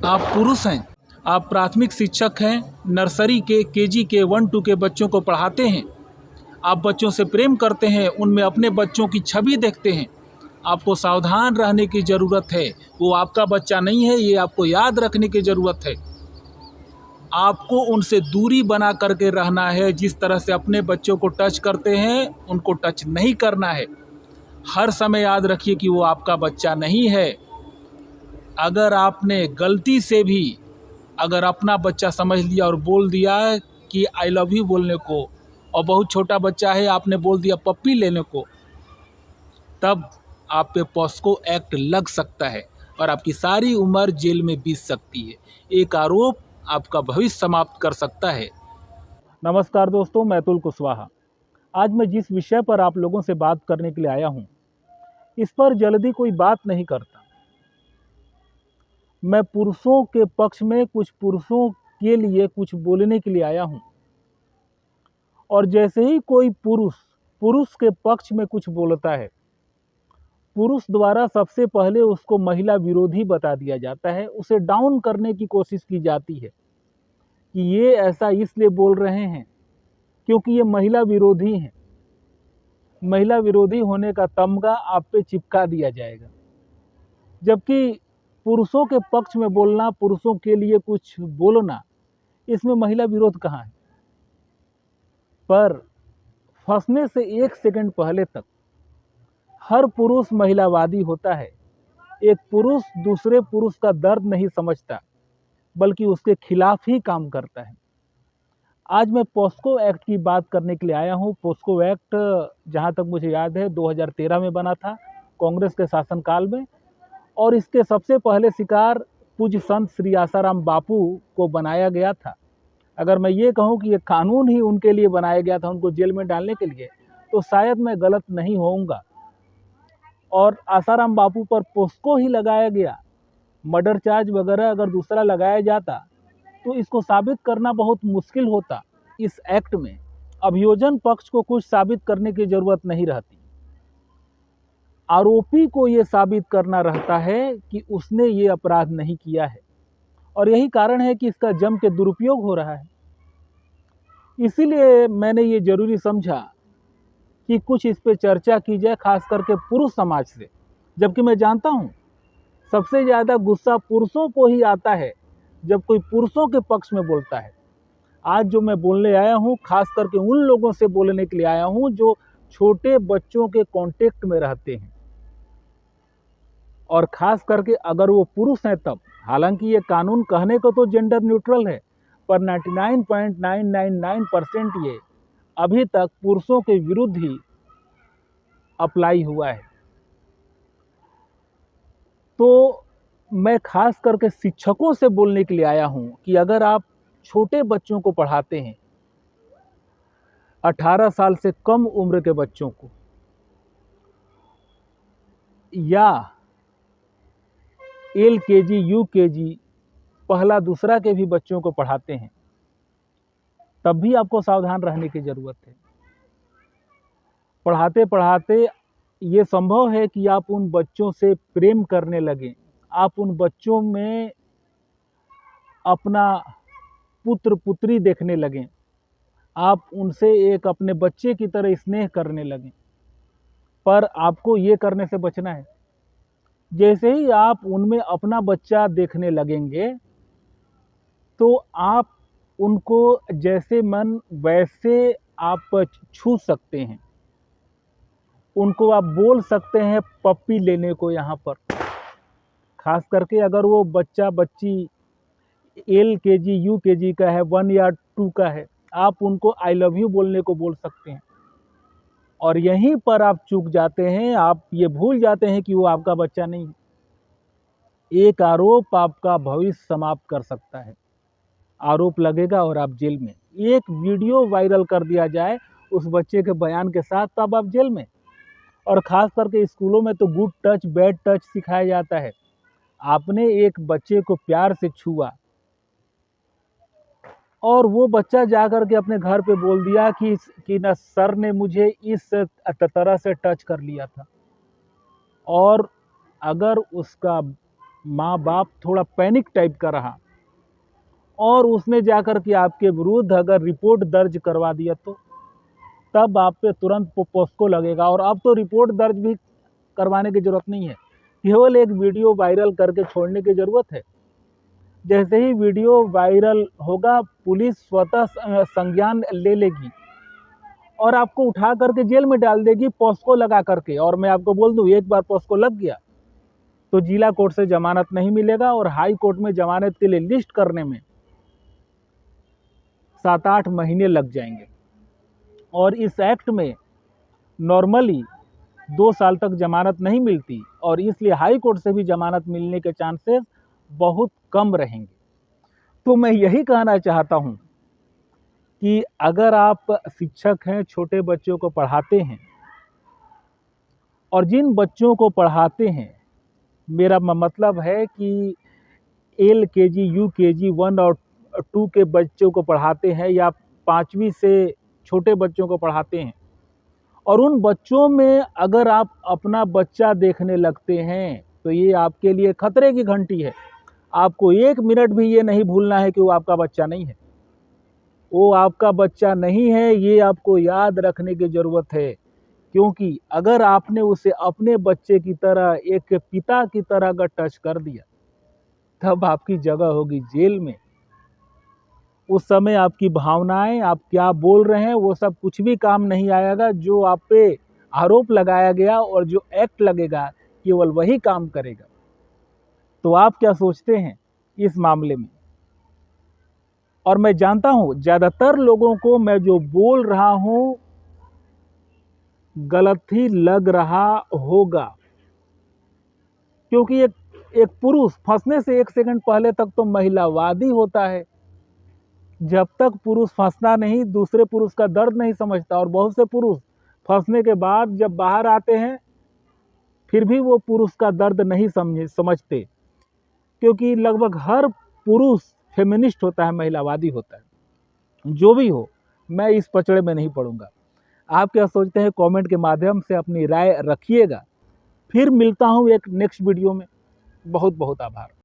आप पुरुष हैं, आप प्राथमिक शिक्षक हैं, नर्सरी के केजी के 1-2 के बच्चों को पढ़ाते हैं, आप बच्चों से प्रेम करते हैं, उनमें अपने बच्चों की छवि देखते हैं। आपको सावधान रहने की ज़रूरत है। वो आपका बच्चा नहीं है, ये आपको याद रखने की ज़रूरत है। आपको उनसे दूरी बना करके रहना है। जिस तरह से अपने बच्चों को टच करते हैं, उनको टच नहीं करना है। हर समय याद रखिए कि वो आपका बच्चा नहीं है। अगर आपने गलती से भी अगर अपना बच्चा समझ लिया और बोल दिया कि आई लव यू बोलने को, और बहुत छोटा बच्चा है आपने बोल दिया पप्पी लेने को, तब आप पे पॉस्को एक्ट लग सकता है और आपकी सारी उम्र जेल में बीत सकती है। एक आरोप आपका भविष्य समाप्त कर सकता है। नमस्कार दोस्तों, मैं अतुल कुशवाहा। आज मैं जिस विषय पर आप लोगों से बात करने के लिए आया हूं, इस पर जल्दी कोई बात नहीं करता। मैं पुरुषों के पक्ष में कुछ पुरुषों के लिए कुछ बोलने के लिए आया हूं, और जैसे ही कोई पुरुष के पक्ष में कुछ बोलता है, पुरुष द्वारा सबसे पहले उसको महिला विरोधी बता दिया जाता है। उसे डाउन करने की कोशिश की जाती है कि ये ऐसा इसलिए बोल रहे हैं क्योंकि ये महिला विरोधी हैं। महिला विरोधी होने का तमगा आप पे चिपका दिया जाएगा। जबकि पुरुषों के पक्ष में बोलना, पुरुषों के लिए कुछ बोलना, इसमें महिला विरोध कहाँ है। पर फंसने से 1 सेकंड पहले तक हर पुरुष महिलावादी होता है। एक पुरुष दूसरे पुरुष का दर्द नहीं समझता, बल्कि उसके खिलाफ ही काम करता है। आज मैं पॉस्को एक्ट की बात करने के लिए आया हूँ। पॉस्को एक्ट, जहाँ तक मुझे याद है, 2013 में बना था, कांग्रेस के शासनकाल में। और इसके सबसे पहले शिकार पूज्य संत श्री आसाराम बापू को बनाया गया था। अगर मैं ये कहूँ कि ये कानून ही उनके लिए बनाया गया था, उनको जेल में डालने के लिए, तो शायद मैं गलत नहीं होऊंगा। और आसाराम बापू पर पॉस्को ही लगाया गया। मर्डर चार्ज वगैरह अगर दूसरा लगाया जाता तो इसको साबित करना बहुत मुश्किल होता। इस एक्ट में अभियोजन पक्ष को कुछ साबित करने की जरूरत नहीं रहती। आरोपी को ये साबित करना रहता है कि उसने ये अपराध नहीं किया है, और यही कारण है कि इसका जम के दुरुपयोग हो रहा है। इसीलिए मैंने ये जरूरी समझा कि कुछ इस पे चर्चा की जाए, खास करके पुरुष समाज से। जबकि मैं जानता हूँ सबसे ज़्यादा गुस्सा पुरुषों को ही आता है जब कोई पुरुषों के पक्ष में बोलता है। आज जो मैं बोलने आया हूँ, खास करके उन लोगों से बोलने के लिए आया हूँ जो छोटे बच्चों के कांटेक्ट में रहते हैं, और ख़ास करके अगर वो पुरुष हैं तब। हालांकि ये कानून कहने को तो जेंडर न्यूट्रल है, पर 99.999% ये अभी तक पुरुषों के विरुद्ध ही अप्लाई हुआ है। तो मैं खास करके शिक्षकों से बोलने के लिए आया हूँ कि अगर आप छोटे बच्चों को पढ़ाते हैं, 18 साल से कम उम्र के बच्चों को, या LKG UKG पहला दूसरा के भी बच्चों को पढ़ाते हैं, तब भी आपको सावधान रहने की ज़रूरत है। पढ़ाते पढ़ाते ये संभव है कि आप उन बच्चों से प्रेम करने लगें। आप उन बच्चों में अपना पुत्र पुत्री देखने लगें। आप उनसे एक अपने बच्चे की तरह स्नेह करने लगें। पर आपको ये करने से बचना है। जैसे ही आप उनमें अपना बच्चा देखने लगेंगे, तो आप उनको जैसे मन वैसे आप छू सकते हैं। उनको आप बोल सकते हैं पप्पी लेने को। यहाँ पर खास करके अगर वो बच्चा बच्ची LKG UKG का है, 1 या 2 का है, आप उनको आई लव यू बोलने को बोल सकते हैं। और यहीं पर आप चूक जाते हैं। आप ये भूल जाते हैं कि वो आपका बच्चा नहीं है। एक आरोप आपका भविष्य समाप्त कर सकता है। आरोप लगेगा और आप जेल में। एक वीडियो वायरल कर दिया जाए उस बच्चे के बयान के साथ, तब आप जेल में। और ख़ास करके स्कूलों में तो गुड टच बैड टच सिखाया जाता है। आपने एक बच्चे को प्यार से छुआ और वो बच्चा जाकर के अपने घर पे बोल दिया कि ना सर ने मुझे इस तरह से टच कर लिया था, और अगर उसका माँ बाप थोड़ा पैनिक टाइप का रहा और उसने जाकर के आपके विरुद्ध अगर रिपोर्ट दर्ज करवा दिया तो तब आप पे तुरंत पोस्को लगेगा। और अब तो रिपोर्ट दर्ज भी करवाने की ज़रूरत नहीं है, केवल एक वीडियो वायरल करके छोड़ने की ज़रूरत है। जैसे ही वीडियो वायरल होगा पुलिस स्वतः संज्ञान ले लेगी और आपको उठा करके जेल में डाल देगी पोस्को लगा करके। और मैं आपको बोल दूं, एक बार पोस्को लग गया तो जिला कोर्ट से जमानत नहीं मिलेगा और हाई कोर्ट में जमानत के लिए लिस्ट करने में 7-8 महीने लग जाएंगे। और इस एक्ट में नॉर्मली 2 साल तक जमानत नहीं मिलती और इसलिए हाई कोर्ट से भी जमानत मिलने के चांसेस बहुत कम रहेंगे। तो मैं यही कहना चाहता हूँ कि अगर आप शिक्षक हैं, छोटे बच्चों को पढ़ाते हैं और जिन बच्चों को पढ़ाते हैं, मेरा मतलब है कि LKG, UKG 1 और 2 के बच्चों को पढ़ाते हैं या 5वीं से छोटे बच्चों को पढ़ाते हैं और उन बच्चों में अगर आप अपना बच्चा देखने लगते हैं तो ये आपके लिए खतरे की घंटी है। आपको 1 मिनट भी ये नहीं भूलना है कि वो आपका बच्चा नहीं है, वो आपका बच्चा नहीं है, ये आपको याद रखने की ज़रूरत है। क्योंकि अगर आपने उसे अपने बच्चे की तरह, एक पिता की तरह अगर टच कर दिया तब आपकी जगह होगी जेल में। उस समय आपकी भावनाएं, आप क्या बोल रहे हैं, वो सब कुछ भी काम नहीं आएगा। जो आप पे आरोप लगाया गया और जो एक्ट लगेगा केवल वही काम करेगा। तो आप क्या सोचते हैं इस मामले में? और मैं जानता हूं ज़्यादातर लोगों को मैं जो बोल रहा हूं गलत ही लग रहा होगा, क्योंकि एक पुरुष फंसने से 1 सेकंड पहले तक तो महिलावादी होता है। जब तक पुरुष फंसना नहीं, दूसरे पुरुष का दर्द नहीं समझता। और बहुत से पुरुष फंसने के बाद जब बाहर आते हैं फिर भी वो पुरुष का दर्द नहीं समझते, क्योंकि लगभग हर पुरुष फेमिनिस्ट होता है, महिलावादी होता है। जो भी हो, मैं इस पचड़े में नहीं पड़ूंगा। आप क्या सोचते हैं कमेंट के माध्यम से अपनी राय रखिएगा। फिर मिलता हूँ एक नेक्स्ट वीडियो में। बहुत बहुत आभार।